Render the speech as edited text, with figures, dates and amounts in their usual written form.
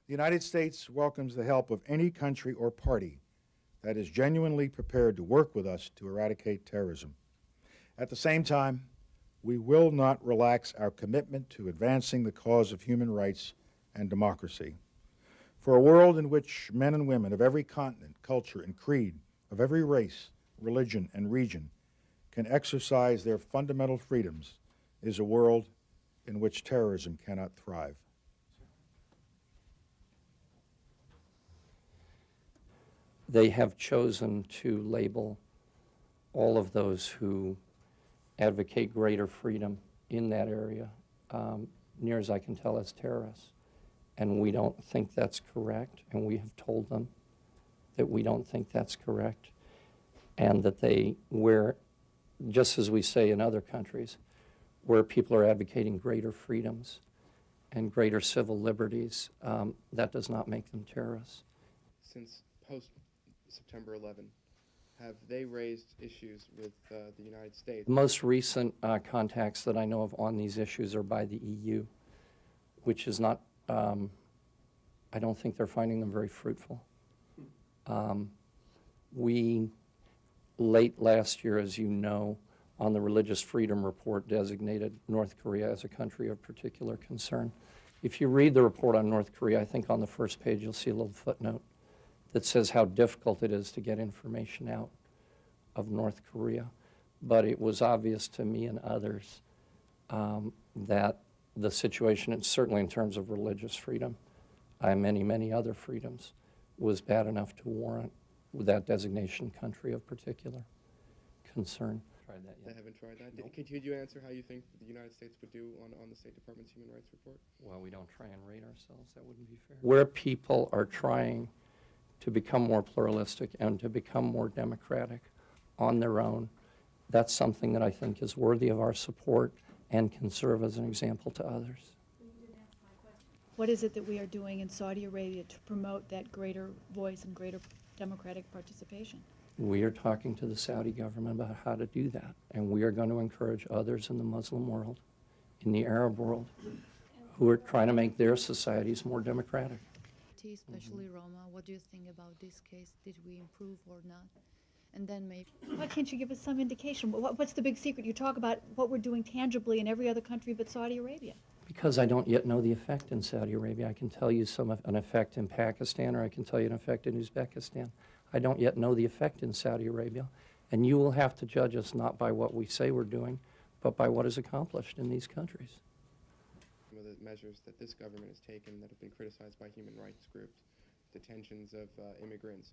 The United States welcomes the help of any country or party that is genuinely prepared to work with us to eradicate terrorism. At the same time, we will not relax our commitment to advancing the cause of human rights and democracy. For a world in which men and women of every continent, culture, and creed, of every race, religion, and region can exercise their fundamental freedoms is a world in which terrorism cannot thrive. They have chosen to label all of those who advocate greater freedom in that area, near as I can tell, as terrorists. And we don't think that's correct, and we have told them that we don't think that's correct, and that where, just as we say in other countries, where people are advocating greater freedoms and greater civil liberties, that does not make them terrorists. Since post-September 11, have they raised issues with the United States? The most recent contacts that I know of on these issues are by the EU, which is not, I don't think they're finding them very fruitful. We, late last year, as you know, on the Religious Freedom Report, designated North Korea as a country of particular concern. If you read the report on North Korea, I think on the first page you'll see a little footnote that says how difficult it is to get information out of North Korea. But it was obvious to me and others that the situation, and certainly in terms of religious freedom, many, many other freedoms, was bad enough to warrant that designation country of particular concern. Tried that yet? They haven't tried that? Nope. Could you answer how you think the United States would do on the State Department's Human Rights Report? Well, we don't try and rate ourselves. That wouldn't be fair. Where people are trying to become more pluralistic and to become more democratic on their own, that's something that I think is worthy of our support and can serve as an example to others. What is it that we are doing in Saudi Arabia to promote that greater voice and greater democratic participation? We are talking to the Saudi government about how to do that, and we are going to encourage others in the Muslim world, in the Arab world, who are trying to make their societies more democratic. Especially Roma, what do you think about this case? Did we improve or not? And then maybe... Why can't you give us some indication? What's the big secret? You talk about what we're doing tangibly in every other country but Saudi Arabia. Because I don't yet know the effect in Saudi Arabia. I can tell you an effect in Pakistan, or I can tell you an effect in Uzbekistan. I don't yet know the effect in Saudi Arabia. And you will have to judge us not by what we say we're doing, but by what is accomplished in these countries. Some of the measures that this government has taken that have been criticized by human rights groups, detentions of immigrants.